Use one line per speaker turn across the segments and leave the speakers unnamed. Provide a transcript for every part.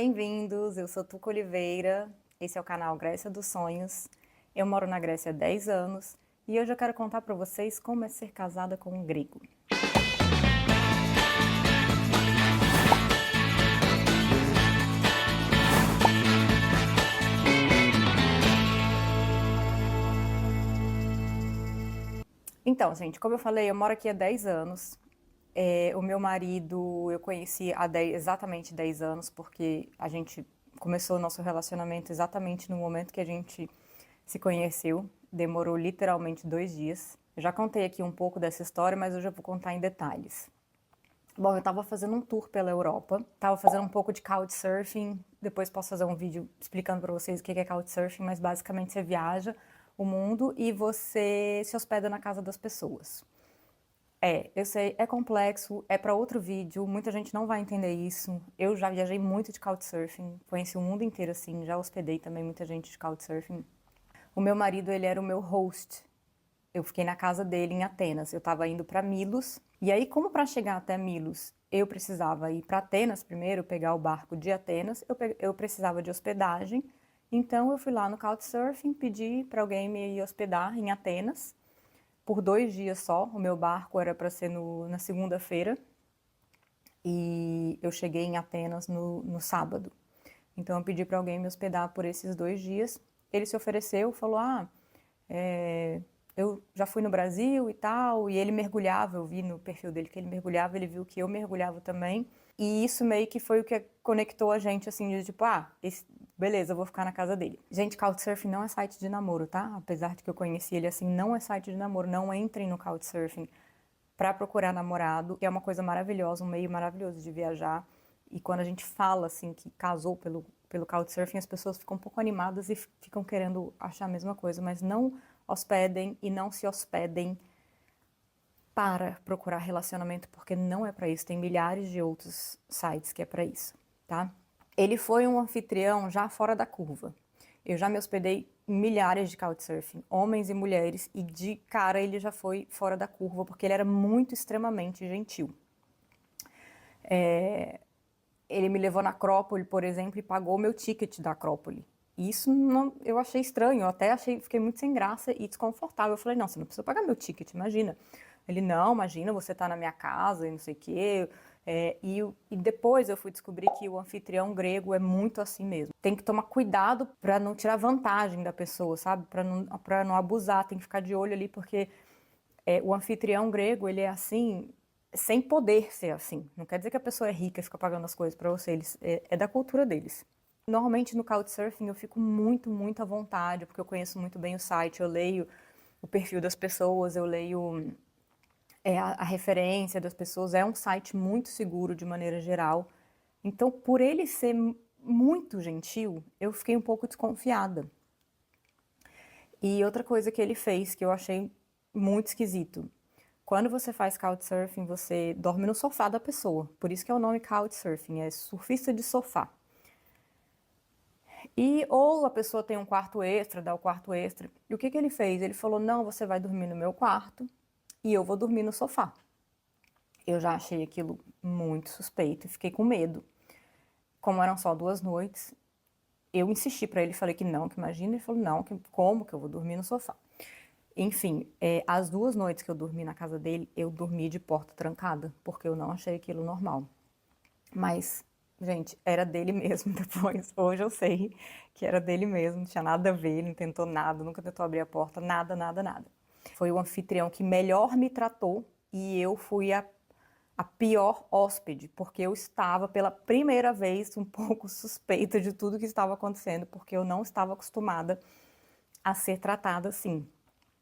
bem-vindos! Eu sou Tuca Oliveira, esse é o canal Grécia dos Sonhos. Eu moro na Grécia há 10 anos e hoje eu quero contar para vocês como é ser casada com um grego. Então, gente, como eu falei, eu moro aqui há 10 anos. O meu marido eu conheci há exatamente 10 anos, porque a gente começou o nosso relacionamento exatamente no momento que a gente se conheceu. Demorou literalmente 2 dias. Eu já contei aqui um pouco dessa história, mas hoje eu vou contar em detalhes. Bom, eu tava fazendo um tour pela Europa, tava fazendo um pouco de couchsurfing, depois posso fazer um vídeo explicando pra vocês o que é couchsurfing, mas basicamente você viaja o mundo e você se hospeda na casa das pessoas. Eu sei, é complexo, é para outro vídeo, muita gente não vai entender isso. Eu já viajei muito de couchsurfing, conheci o mundo inteiro assim, já hospedei também muita gente de couchsurfing. O meu marido, ele era o meu host. Eu fiquei na casa dele em Atenas. Eu estava indo para Milos. E aí, como para chegar até Milos, eu precisava ir para Atenas primeiro, pegar o barco de Atenas, eu precisava de hospedagem. Então eu fui lá no Couchsurfing, pedi para alguém me hospedar em Atenas por 2 dias só. O meu barco era para ser na segunda-feira e eu cheguei em Atenas no sábado. Então eu pedi para alguém me hospedar por esses 2 dias. Ele se ofereceu, falou: eu já fui no Brasil e tal, e ele mergulhava, eu vi no perfil dele que ele mergulhava, ele viu que eu mergulhava também, e isso meio que foi o que conectou a gente, assim, de tipo, beleza, eu vou ficar na casa dele. Gente, Couchsurfing não é site de namoro, tá? Apesar de que eu conheci ele assim, não é site de namoro, não entrem no Couchsurfing pra procurar namorado, que é uma coisa maravilhosa, um meio maravilhoso de viajar, e quando a gente fala, assim, que casou pelo Couchsurfing, as pessoas ficam um pouco animadas e ficam querendo achar a mesma coisa, mas não hospedem e não se hospedem para procurar relacionamento, porque não é para isso. Tem milhares de outros sites que é para isso, tá? Ele foi um anfitrião já fora da curva. Eu já me hospedei em milhares de couchsurfing, homens e mulheres, e de cara ele já foi fora da curva, porque ele era muito extremamente gentil. Ele me levou na Acrópole, por exemplo, e pagou o meu ticket da Acrópole. Isso não, eu achei estranho, eu até fiquei muito sem graça e desconfortável. Eu falei, não, você não precisa pagar meu ticket, imagina. Ele, não, imagina, você tá na minha casa e não sei o quê. E depois eu fui descobrir que o anfitrião grego é muito assim mesmo. Tem que tomar cuidado para não tirar vantagem da pessoa, sabe? Para não abusar, tem que ficar de olho ali, porque o anfitrião grego, ele é assim, sem poder ser assim. Não quer dizer que a pessoa é rica e fica pagando as coisas para você, é da cultura deles. Normalmente no Couchsurfing eu fico muito, muito à vontade, porque eu conheço muito bem o site, eu leio o perfil das pessoas, eu leio a referência das pessoas, é um site muito seguro de maneira geral. Então, por ele ser muito gentil, eu fiquei um pouco desconfiada. E outra coisa que ele fez que eu achei muito esquisito. Quando você faz couchsurfing, você dorme no sofá da pessoa. Por isso que é o nome couchsurfing, é surfista de sofá. Ou a pessoa tem um quarto extra, dá o quarto extra. E o que ele fez? Ele falou, não, você vai dormir no meu quarto e eu vou dormir no sofá. Eu já achei aquilo muito suspeito e fiquei com medo. Como eram só 2 noites, eu insisti pra ele, falei que não, que imagina. Ele falou, não, como que eu vou dormir no sofá? Enfim, as 2 noites que eu dormi na casa dele, eu dormi de porta trancada, porque eu não achei aquilo normal. Mas, gente, era dele mesmo depois. Hoje eu sei que era dele mesmo, não tinha nada a ver, ele não tentou nada, nunca tentou abrir a porta, nada, nada, nada. Foi o anfitrião que melhor me tratou e eu fui a pior hóspede, porque eu estava pela primeira vez um pouco suspeita de tudo que estava acontecendo, porque eu não estava acostumada a ser tratada assim.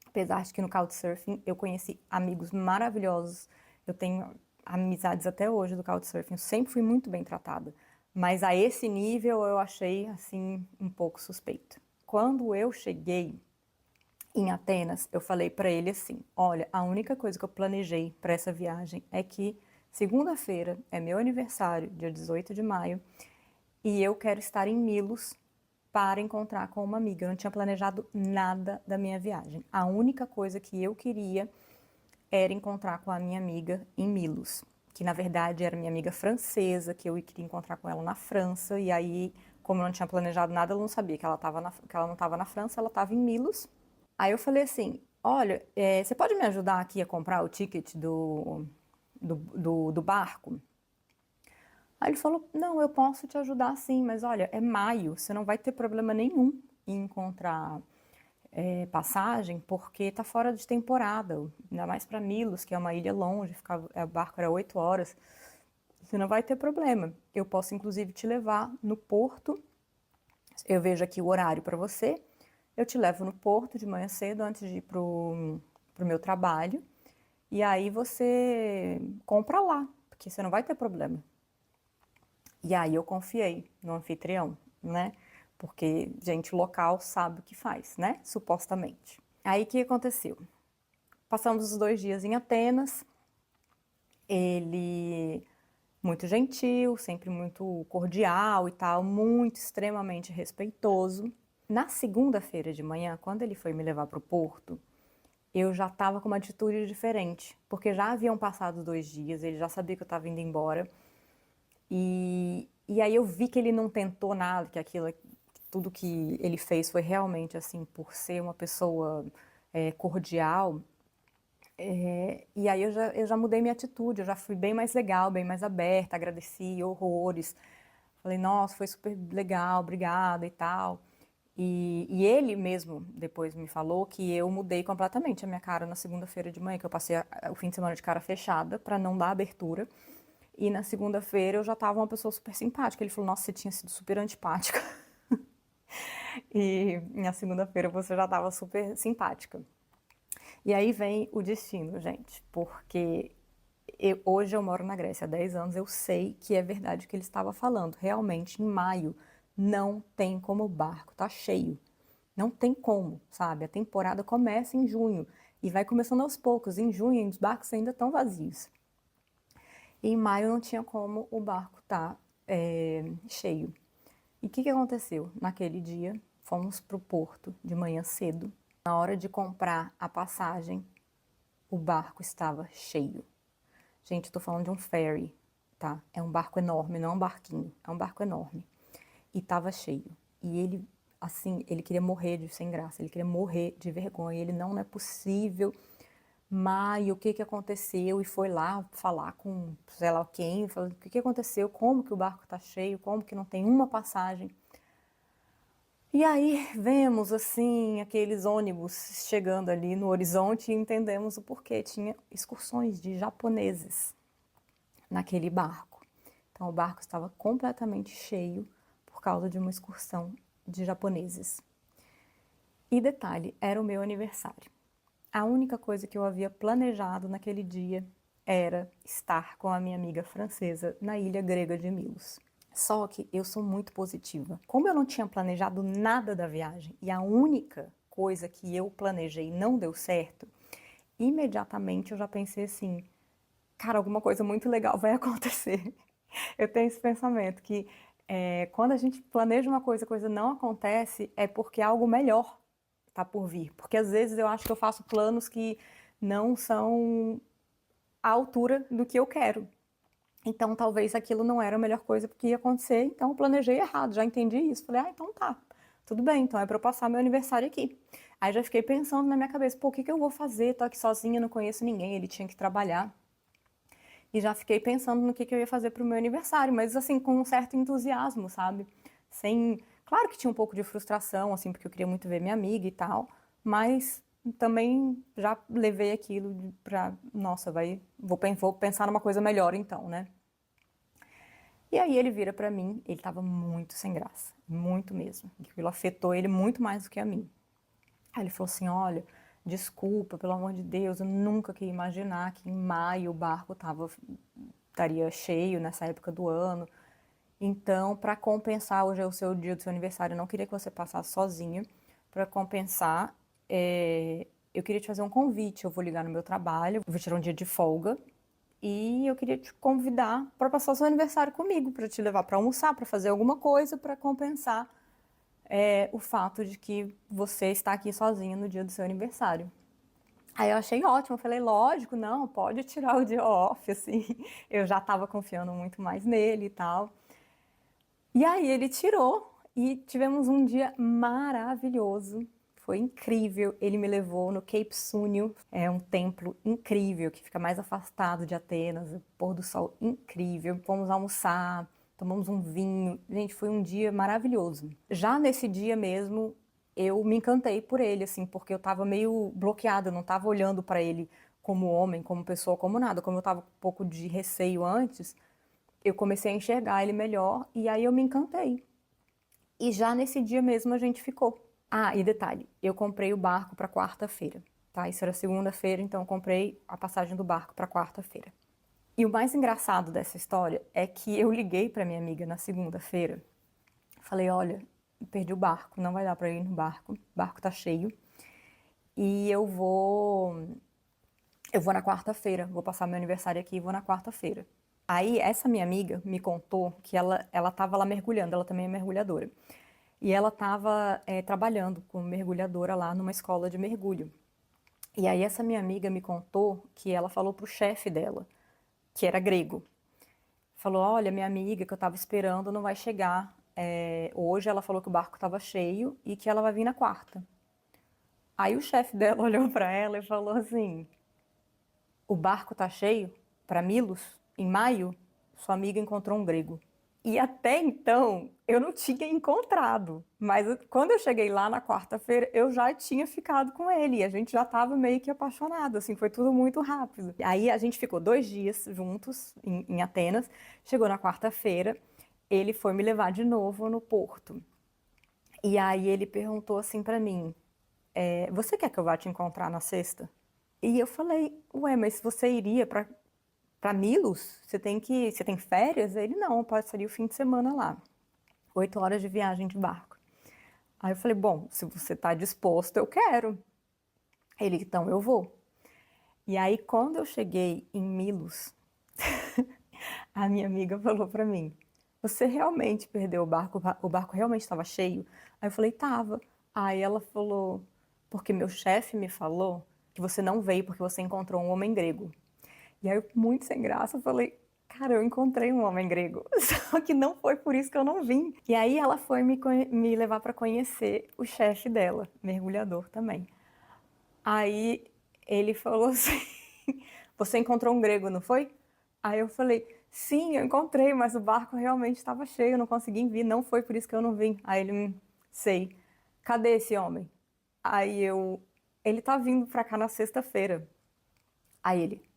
Apesar de que no Couchsurfing eu conheci amigos maravilhosos, eu tenho amizades até hoje do Couchsurfing, eu sempre fui muito bem tratada, mas a esse nível eu achei assim um pouco suspeito. Quando eu cheguei em Atenas, eu falei para ele assim, olha, a única coisa que eu planejei para essa viagem é que segunda-feira é meu aniversário, dia 18 de maio, e eu quero estar em Milos para encontrar com uma amiga. Eu não tinha planejado nada da minha viagem. A única coisa que eu queria era encontrar com a minha amiga em Milos, que na verdade era minha amiga francesa, que eu queria encontrar com ela na França, e aí, como eu não tinha planejado nada, ela não sabia que ela não estava na França, ela estava em Milos. Aí eu falei assim, olha, você pode me ajudar aqui a comprar o ticket do barco? Aí ele falou, não, eu posso te ajudar sim, mas olha, é maio, você não vai ter problema nenhum em encontrar passagem, porque tá fora de temporada, ainda mais para Milos, que é uma ilha longe, o barco era 8 horas, você não vai ter problema. Eu posso inclusive te levar no porto, eu vejo aqui o horário para você, eu te levo no porto de manhã cedo antes de ir pro meu trabalho, e aí você compra lá, porque você não vai ter problema. E aí eu confiei no anfitrião, né? Porque gente local sabe o que faz, né? Supostamente. Aí o que aconteceu? Passamos os 2 dias em Atenas. Ele muito gentil, sempre muito cordial e tal, muito extremamente respeitoso. Na segunda-feira de manhã, quando ele foi me levar para o porto, eu já estava com uma atitude diferente, porque já haviam passado 2 dias, ele já sabia que eu estava indo embora. E aí eu vi que ele não tentou nada, que tudo que ele fez foi realmente assim, por ser uma pessoa cordial. E aí eu já mudei minha atitude, eu já fui bem mais legal, bem mais aberta, agradeci horrores. Falei, nossa, foi super legal, obrigada e tal. E ele mesmo depois me falou que eu mudei completamente a minha cara na segunda-feira de manhã, que eu passei o fim de semana de cara fechada para não dar abertura. E na segunda-feira eu já tava uma pessoa super simpática. Ele falou, nossa, você tinha sido super antipática. E na segunda-feira você já tava super simpática. E aí vem o destino, gente, porque hoje eu moro na Grécia há 10 anos, eu sei que é verdade o que ele estava falando. Realmente, em maio, não tem como o barco, tá cheio. Não tem como, sabe? A temporada começa em junho e vai começando aos poucos. Em junho, os barcos ainda estão vazios. E em maio não tinha como o barco estar cheio. E o que aconteceu? Naquele dia, fomos para o porto de manhã cedo. Na hora de comprar a passagem, o barco estava cheio. Gente, eu tô falando de um ferry, tá? É um barco enorme, não é um barquinho, é um barco enorme. E tava cheio. E ele, assim, ele queria morrer de sem graça, ele queria morrer de vergonha. Ele, não é possível. Maio, o que que aconteceu? E foi lá falar com sei lá quem, falando o que que aconteceu, como que o barco tá cheio, como que não tem uma passagem. E aí vemos assim aqueles ônibus chegando ali no horizonte e entendemos o porquê. Tinha excursões de japoneses naquele barco. Então o barco estava completamente cheio por causa de uma excursão de japoneses. E detalhe, era o meu aniversário. A única coisa que eu havia planejado naquele dia era estar com a minha amiga francesa na ilha grega de Milos. Só que eu sou muito positiva. Como eu não tinha planejado nada da viagem e a única coisa que eu planejei não deu certo, imediatamente eu já pensei assim, cara, alguma coisa muito legal vai acontecer. Eu tenho esse pensamento que quando a gente planeja uma coisa, a coisa não acontece, é porque algo melhor está por vir. Porque às vezes eu acho que eu faço planos que não são à altura do que eu quero. Então talvez aquilo não era a melhor coisa que ia acontecer, então eu planejei errado, já entendi isso. Falei, então tá, tudo bem, então é para eu passar meu aniversário aqui. Aí já fiquei pensando na minha cabeça, pô, o que que eu vou fazer? Tô aqui sozinha, não conheço ninguém, ele tinha que trabalhar. E já fiquei pensando no que eu ia fazer pro meu aniversário, mas assim, com um certo entusiasmo, sabe? Sem. Claro que tinha um pouco de frustração, assim, porque eu queria muito ver minha amiga e tal, mas também já levei aquilo pra. Nossa, vou pensar numa coisa melhor então, né? E aí ele vira pra mim, ele tava muito sem graça, muito mesmo. Aquilo afetou ele muito mais do que a mim. Aí ele falou assim, olha, desculpa, pelo amor de Deus, eu nunca queria imaginar que em maio o barco estaria cheio nessa época do ano. Então, para compensar, hoje é o seu dia do seu aniversário, eu não queria que você passasse sozinha. Para compensar, eu queria te fazer um convite. Eu vou ligar no meu trabalho, vou tirar um dia de folga e eu queria te convidar para passar o seu aniversário comigo, para te levar para almoçar, para fazer alguma coisa para compensar o fato de que você está aqui sozinha no dia do seu aniversário. Aí eu achei ótimo, eu falei, lógico, não, pode tirar o dia off, assim. Eu já tava confiando muito mais nele e tal. E aí ele tirou e tivemos um dia maravilhoso. Foi incrível. Ele me levou no Cape Sunil, é um templo incrível que fica mais afastado de Atenas, o pôr do sol incrível. Fomos almoçar, tomamos um vinho. Gente, foi um dia maravilhoso. Já nesse dia mesmo, eu me encantei por ele, assim, porque eu tava meio bloqueada, eu não tava olhando para ele como homem, como pessoa, como nada. Como eu tava com um pouco de receio antes, eu comecei a enxergar ele melhor e aí eu me encantei. E já nesse dia mesmo a gente ficou. Ah, e detalhe, eu comprei o barco para quarta-feira, tá? Isso era segunda-feira, então eu comprei a passagem do barco para quarta-feira. E o mais engraçado dessa história é que eu liguei para minha amiga na segunda-feira, falei, olha, perdi o barco, não vai dar para ir no barco, o barco tá cheio. E eu vou na quarta-feira, vou passar meu aniversário aqui e vou na quarta-feira. Aí essa minha amiga me contou que ela estava lá mergulhando, ela também é mergulhadora. E ela estava trabalhando como mergulhadora lá numa escola de mergulho. E aí essa minha amiga me contou que ela falou pro chefe dela, que era grego. Falou, olha, minha amiga que eu estava esperando não vai chegar. Hoje ela falou que o barco estava cheio e que ela vai vir na quarta. Aí o chefe dela olhou para ela e falou assim, o barco tá cheio para Milos, em maio, sua amiga encontrou um grego. E até então eu não tinha encontrado, mas quando eu cheguei lá na quarta-feira, eu já tinha ficado com ele, e a gente já estava meio que apaixonado, assim, foi tudo muito rápido. Aí a gente ficou 2 dias juntos em Atenas, chegou na quarta-feira, ele foi me levar de novo no porto. E aí ele perguntou assim para mim, você quer que eu vá te encontrar na sexta? E eu falei, ué, mas se você iria para Milos, você tem férias? Ele, não, eu passaria o fim de semana lá. 8 horas de viagem de barco. Aí eu falei, bom, se você está disposto, eu quero. Ele, então eu vou. E aí, quando eu cheguei em Milos, a minha amiga falou para mim, você realmente perdeu o barco? O barco realmente estava cheio? Aí eu falei, tava. Aí ela falou, porque meu chefe me falou que você não veio porque você encontrou um homem grego. E aí, eu, muito sem graça, eu falei, cara, eu encontrei um homem grego, só que não foi por isso que eu não vim. E aí ela foi me levar para conhecer o chefe dela, mergulhador também. Aí ele falou assim, você encontrou um grego, não foi? Aí eu falei, sim, eu encontrei, mas o barco realmente estava cheio, eu não consegui vir, não foi por isso que eu não vim. Aí ele, sei, cadê esse homem? Aí eu, ele tá vindo pra cá na sexta-feira. Aí ele,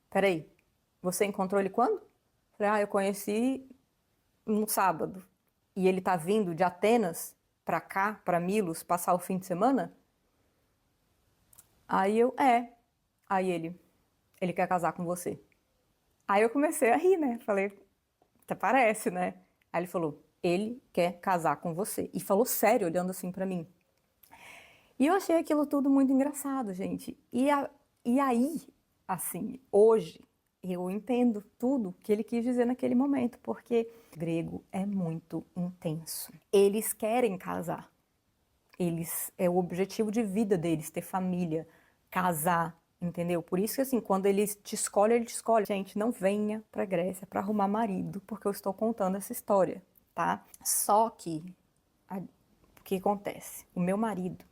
peraí, você encontrou ele quando? Falei, eu conheci no sábado. E ele tá vindo de Atenas pra cá, pra Milos, passar o fim de semana? Aí eu, é. Aí ele quer casar com você. Aí eu comecei a rir, né? Falei, até parece, né? Aí ele falou, ele quer casar com você. E falou sério, olhando assim pra mim. E eu achei aquilo tudo muito engraçado, gente. E aí, assim, hoje, eu entendo tudo que ele quis dizer naquele momento, porque o grego é muito intenso. Eles querem casar. É o objetivo de vida deles, ter família, casar, entendeu? Por isso que, assim, quando ele te escolhe. Gente, não venha pra Grécia pra arrumar marido, porque eu estou contando essa história, tá? Só que, o que acontece? O meu marido,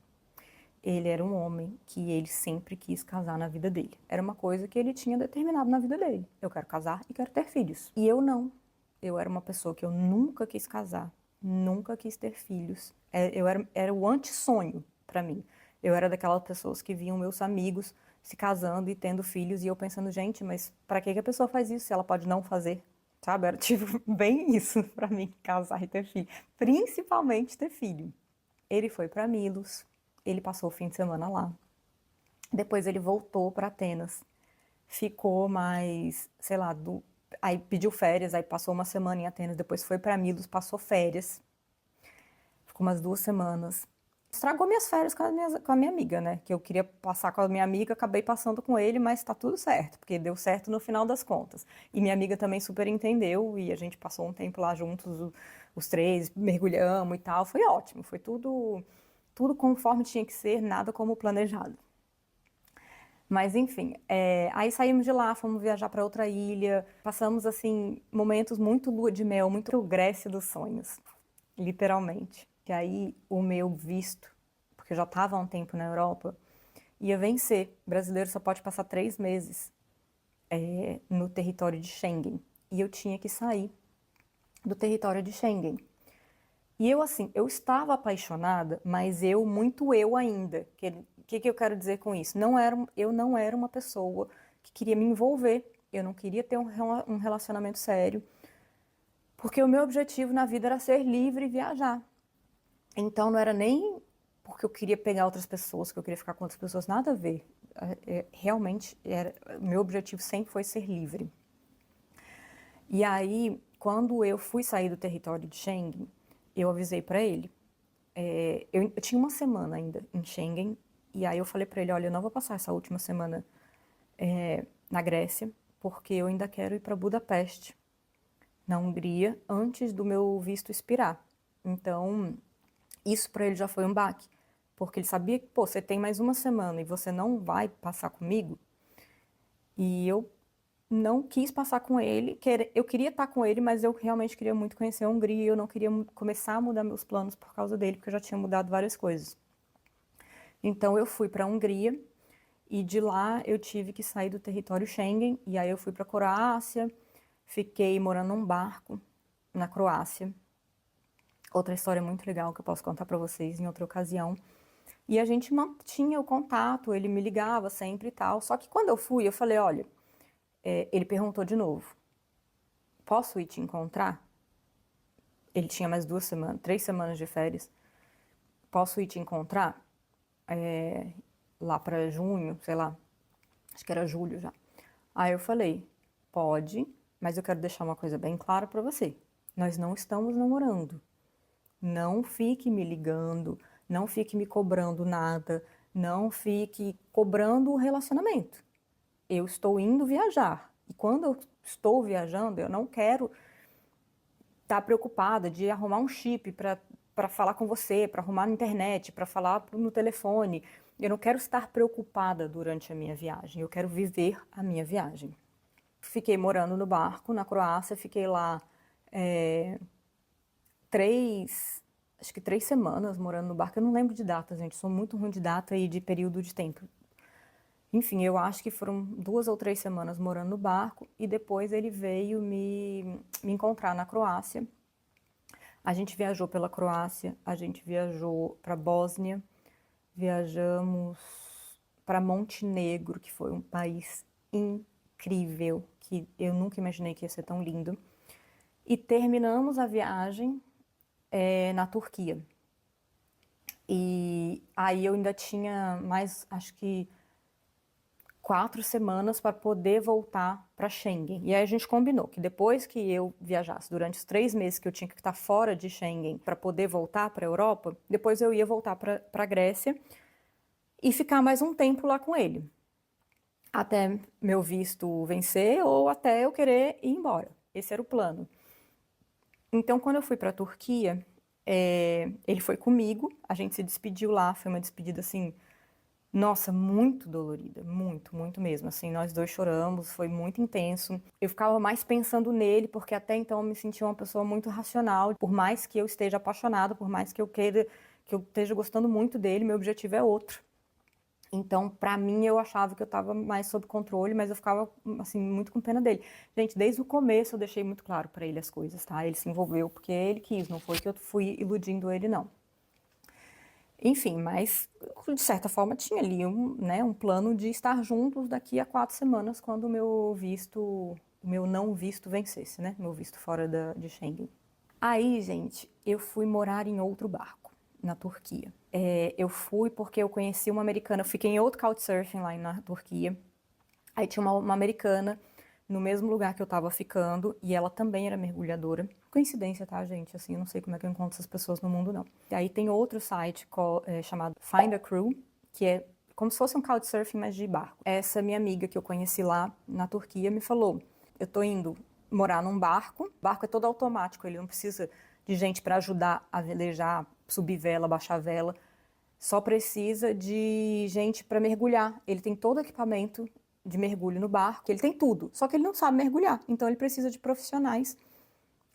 ele era um homem que ele sempre quis casar na vida dele. Era uma coisa que ele tinha determinado na vida dele. Eu quero casar e quero ter filhos. E eu não. Eu era uma pessoa que eu nunca quis casar, nunca quis ter filhos. Era o anti-sonho pra mim. Eu era daquelas pessoas que viam meus amigos se casando e tendo filhos e eu pensando, gente, mas pra que a pessoa faz isso se ela pode não fazer? Sabe? Era tipo bem isso pra mim, casar e ter filho. Principalmente ter filho. Ele foi para Milos, ele passou o fim de semana lá. Depois ele voltou para Atenas, ficou mais, sei lá, aí pediu férias, aí passou uma semana em Atenas, depois foi para Milos, passou férias, ficou umas 2 semanas. Estragou minhas férias com a minha amiga, né? Que eu queria passar com a minha amiga, acabei passando com ele, mas tá tudo certo, porque deu certo no final das contas. E minha amiga também super entendeu e a gente passou um tempo lá juntos, os três, mergulhamos e tal. Foi ótimo, foi tudo conforme tinha que ser, nada como planejado. Mas enfim, aí saímos de lá, fomos viajar para outra ilha, passamos assim momentos muito lua de mel, muito Grécia dos sonhos, literalmente. E aí o meu visto, porque eu já estava há um tempo na Europa, ia vencer. O brasileiro só pode passar 3 meses no território de Schengen. E eu tinha que sair do território de Schengen. E eu, assim, eu estava apaixonada, mas muito eu ainda. O que eu quero dizer com isso? Eu não era uma pessoa que queria me envolver. Eu não queria ter um relacionamento sério, porque o meu objetivo na vida era ser livre e viajar. Então não era nem porque eu queria pegar outras pessoas, que eu queria ficar com outras pessoas, nada a ver. Realmente, meu objetivo sempre foi ser livre. E aí, quando eu fui sair do território de Schengen, eu avisei para ele. Eu tinha uma semana ainda em Schengen, e aí eu falei para ele, olha, eu não vou passar essa última semana na Grécia, porque eu ainda quero ir para Budapeste, na Hungria, antes do meu visto expirar. Então, isso para ele já foi um baque, porque ele sabia que, pô, você tem mais uma semana e você não vai passar comigo. E eu não quis passar com ele, eu queria estar com ele, mas eu realmente queria muito conhecer a Hungria e eu não queria começar a mudar meus planos por causa dele, porque eu já tinha mudado várias coisas. Então eu fui para a Hungria e de lá eu tive que sair do território Schengen e aí eu fui para a Croácia, fiquei morando num barco na Croácia. Outra história muito legal que eu posso contar para vocês em outra ocasião. E a gente mantinha o contato, ele me ligava sempre e tal. Só que quando eu fui, eu falei, olha, ele perguntou de novo, posso ir te encontrar? Ele tinha mais 3 semanas de férias. Posso ir te encontrar? Lá para junho, sei lá, acho que era julho já. Aí eu falei, pode, mas eu quero deixar uma coisa bem clara para você. Nós não estamos namorando. Não fique me ligando, não fique me cobrando nada, não fique cobrando o relacionamento. Eu estou indo viajar. E quando eu estou viajando, eu não quero estar preocupada de arrumar um chip para falar com você, para arrumar na internet, para falar no telefone. Eu não quero estar preocupada durante a minha viagem, eu quero viver a minha viagem. Fiquei morando no barco na Croácia, fiquei lá acho que 3 semanas morando no barco. Eu não lembro de data, gente, sou muito ruim de data e de período de tempo. Enfim, eu acho que foram 2 ou 3 semanas morando no barco e depois ele veio me encontrar na Croácia. A gente viajou pela Croácia, a gente viajou para Bósnia, viajamos para Montenegro, que foi um país incrível, que eu nunca imaginei que ia ser tão lindo. E terminamos a viagem na Turquia. E aí eu ainda tinha mais, acho que 4 semanas para poder voltar para Schengen. E aí a gente combinou que depois que eu viajasse, durante os 3 meses que eu tinha que estar fora de Schengen para poder voltar para a Europa, depois eu ia voltar para a Grécia e ficar mais um tempo lá com ele. Até meu visto vencer ou até eu querer ir embora. Esse era o plano. Então, quando eu fui para a Turquia, ele foi comigo, a gente se despediu lá, foi uma despedida assim, nossa, muito dolorida, muito, muito mesmo. Assim, nós dois choramos, foi muito intenso. Eu ficava mais pensando nele, porque até então eu me sentia uma pessoa muito racional. Por mais que eu esteja apaixonada, por mais que eu queira, que eu esteja gostando muito dele, meu objetivo é outro. Então, pra mim, eu achava que eu tava mais sob controle, mas eu ficava, assim, muito com pena dele. Gente, desde o começo eu deixei muito claro pra ele as coisas, tá? Ele se envolveu porque ele quis, não foi que eu fui iludindo ele, não. Enfim, mas de certa forma tinha ali um plano de estar juntos daqui a 4 semanas, quando o meu não visto vencesse, né? Meu visto fora de Schengen. Aí, gente, eu fui morar em outro barco, na Turquia. Eu fui porque eu conheci uma americana, eu fiquei em outro couchsurfing lá na Turquia. Aí tinha uma americana no mesmo lugar que eu tava ficando, e ela também era mergulhadora. Coincidência, tá, gente? Assim, eu não sei como é que eu encontro essas pessoas no mundo, não. E aí tem outro site chamado Find a Crew, que é como se fosse um couchsurfing, mas de barco. Essa minha amiga que eu conheci lá na Turquia me falou, eu tô indo morar num barco, o barco é todo automático, ele não precisa de gente para ajudar a velejar, subir vela, baixar vela. Só precisa de gente para mergulhar. Ele tem todo o equipamento de mergulho no barco, ele tem tudo, só que ele não sabe mergulhar. Então ele precisa de profissionais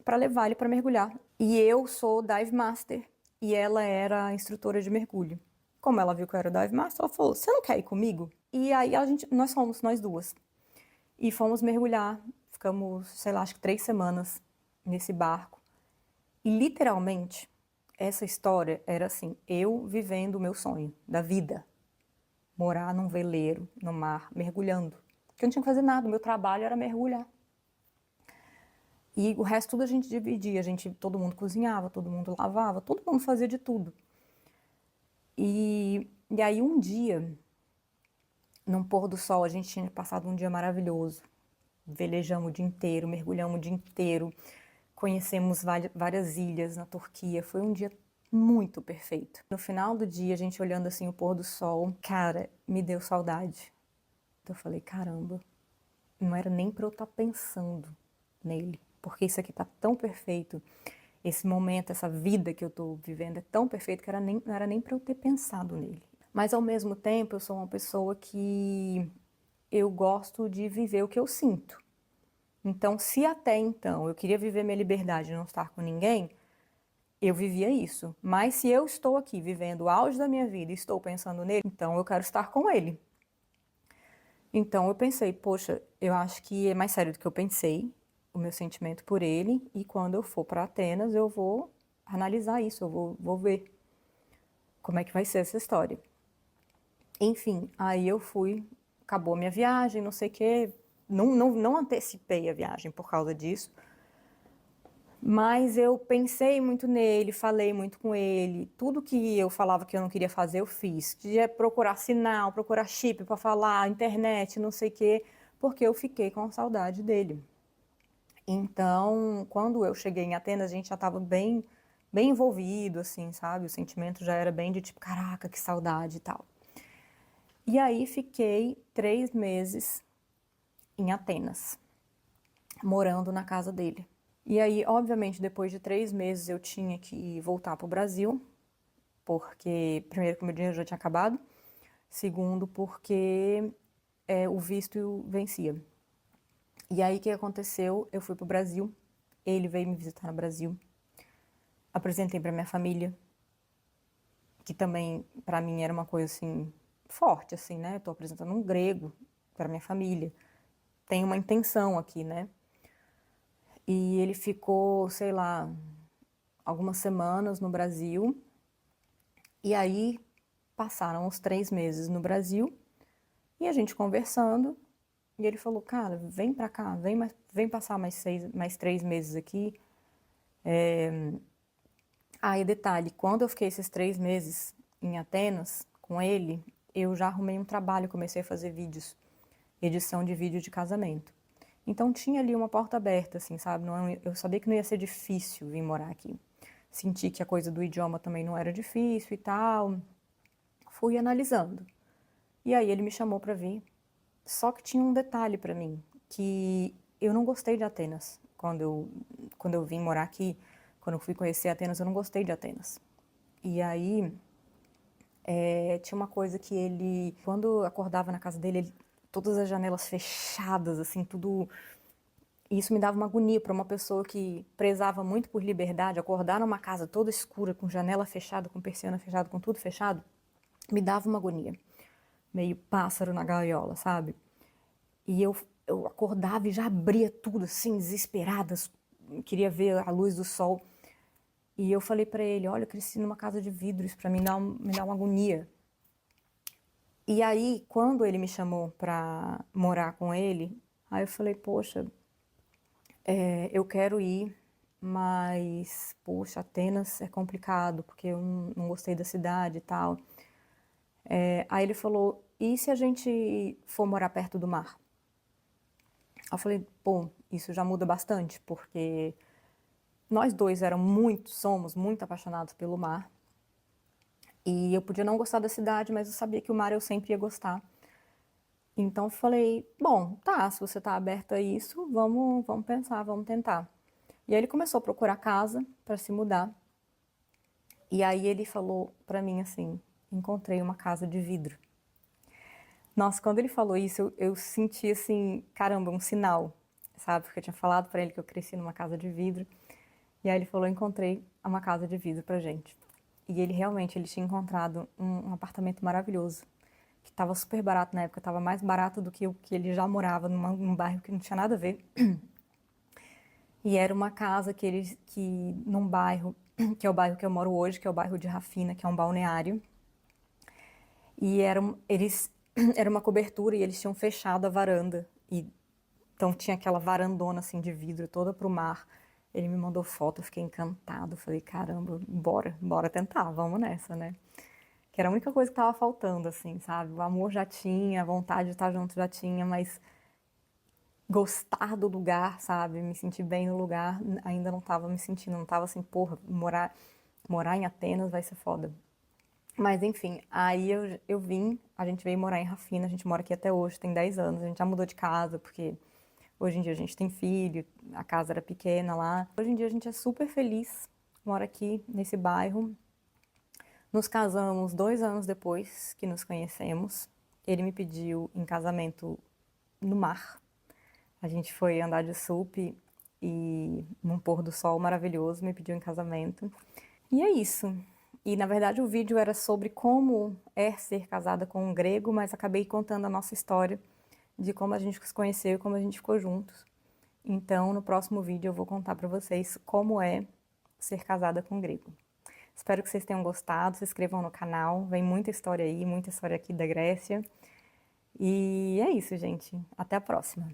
para levar ele para mergulhar. E eu sou dive master e ela era instrutora de mergulho. Como ela viu que eu era dive master, ela falou: "Você não quer ir comigo?" E aí nós fomos, nós duas. E fomos mergulhar. Ficamos, sei lá, acho que 3 semanas nesse barco. E literalmente, essa história era assim, eu vivendo o meu sonho da vida. Morar num veleiro, no mar, mergulhando. Porque eu não tinha que fazer nada, o meu trabalho era mergulhar. E o resto tudo a gente dividia, todo mundo cozinhava, todo mundo lavava, todo mundo fazia de tudo. E aí um dia, num pôr do sol, a gente tinha passado um dia maravilhoso. Velejamos o dia inteiro, mergulhamos o dia inteiro, conhecemos várias ilhas na Turquia. Foi um dia muito perfeito. No final do dia, a gente olhando assim o pôr do sol, cara, me deu saudade. Então eu falei, caramba, não era nem pra eu estar pensando nele, porque isso aqui tá tão perfeito. Esse momento, essa vida que eu tô vivendo é tão perfeito que não era nem pra eu ter pensado nele. Mas ao mesmo tempo, eu sou uma pessoa que eu gosto de viver o que eu sinto. Então, se até então eu queria viver minha liberdade e não estar com ninguém, eu vivia isso. Mas se eu estou aqui vivendo o auge da minha vida e estou pensando nele, então eu quero estar com ele. Então eu pensei, poxa, eu acho que é mais sério do que eu pensei, o meu sentimento por ele, e quando eu for para Atenas eu vou analisar isso, vou ver como é que vai ser essa história. Enfim, aí eu fui, acabou a minha viagem, não sei o quê, não antecipei a viagem por causa disso, mas eu pensei muito nele, falei muito com ele, tudo que eu falava que eu não queria fazer, eu fiz. De procurar sinal, procurar chip para falar, internet, não sei o quê, porque eu fiquei com saudade dele. Então, quando eu cheguei em Atenas, a gente já estava bem envolvido, assim, sabe? O sentimento já era bem de tipo, caraca, que saudade e tal. E aí fiquei 3 meses em Atenas, morando na casa dele. E aí, obviamente, depois de 3 meses eu tinha que voltar para o Brasil, porque, primeiro, que o meu dinheiro já tinha acabado, segundo, porque o visto vencia. E aí, o que aconteceu? Eu fui para o Brasil, ele veio me visitar no Brasil, apresentei para minha família, que também, para mim, era uma coisa, assim, forte, assim, né? Eu tô apresentando um grego para minha família, tem uma intenção aqui, né? E ele ficou, sei lá, algumas semanas no Brasil. E aí passaram os 3 meses no Brasil e a gente conversando. E ele falou, cara, vem pra cá, vem passar mais 3 meses aqui. Ah, e detalhe, quando eu fiquei esses 3 meses em Atenas com ele, eu já arrumei um trabalho, comecei a fazer vídeos, edição de vídeo de casamento. Então tinha ali uma porta aberta, assim, sabe? Eu sabia que não ia ser difícil vir morar aqui. Senti que a coisa do idioma também não era difícil e tal. Fui analisando. E aí ele me chamou para vir. Só que tinha um detalhe para mim, que eu não gostei de Atenas. Quando eu vim morar aqui, quando eu fui conhecer Atenas, eu não gostei de Atenas. E aí tinha uma coisa que ele, quando eu acordava na casa dele, todas as janelas fechadas, assim, tudo. E isso me dava uma agonia para uma pessoa que prezava muito por liberdade, acordar numa casa toda escura, com janela fechada, com persiana fechada, com tudo fechado, me dava uma agonia. Meio pássaro na gaiola, sabe? E eu acordava e já abria tudo assim, desesperada, queria ver a luz do sol. E eu falei para ele, olha, eu cresci numa casa de vidro, isso para mim me dá uma agonia. E aí, quando ele me chamou para morar com ele, aí eu falei, poxa, eu quero ir, mas, poxa, Atenas é complicado, porque eu não gostei da cidade e tal. Aí ele falou, e se a gente for morar perto do mar? Eu falei, pô, isso já muda bastante, porque nós dois somos muito apaixonados pelo mar. E eu podia não gostar da cidade, mas eu sabia que o mar eu sempre ia gostar. Então eu falei, bom, tá, se você tá aberta a isso, vamos pensar, vamos tentar. E aí ele começou a procurar casa para se mudar. E aí ele falou pra mim assim, encontrei uma casa de vidro. Nossa, quando ele falou isso, eu senti assim, caramba, um sinal, sabe? Porque eu tinha falado pra ele que eu cresci numa casa de vidro. E aí ele falou, encontrei uma casa de vidro pra gente. E ele realmente, ele tinha encontrado um apartamento maravilhoso, que estava super barato na época, estava mais barato do que o que ele já morava, num bairro que não tinha nada a ver. E era uma casa num bairro, que é o bairro que eu moro hoje, que é o bairro de Rafina, que é um balneário. E era uma cobertura e eles tinham fechado a varanda. Então tinha aquela varandona assim de vidro toda pro mar. Ele me mandou foto, eu fiquei encantado. Falei, caramba, bora tentar, vamos nessa, né? Que era a única coisa que tava faltando, assim, sabe? O amor já tinha, a vontade de estar junto já tinha, mas gostar do lugar, sabe? Me sentir bem no lugar, ainda não tava me sentindo, não tava assim, porra, morar em Atenas vai ser foda. Mas enfim, aí eu vim, a gente veio morar em Rafina, a gente mora aqui até hoje, tem 10 anos, a gente já mudou de casa, porque hoje em dia a gente tem filho, a casa era pequena lá. Hoje em dia a gente é super feliz, mora aqui nesse bairro. Nos casamos 2 anos depois que nos conhecemos. Ele me pediu em casamento no mar. A gente foi andar de sup e num pôr do sol maravilhoso me pediu em casamento. E é isso. E na verdade o vídeo era sobre como é ser casada com um grego, mas acabei contando a nossa história de como a gente se conheceu e como a gente ficou juntos. Então, no próximo vídeo eu vou contar pra vocês como é ser casada com um grego. Espero que vocês tenham gostado, se inscrevam no canal, vem muita história aí, muita história aqui da Grécia. E é isso, gente. Até a próxima.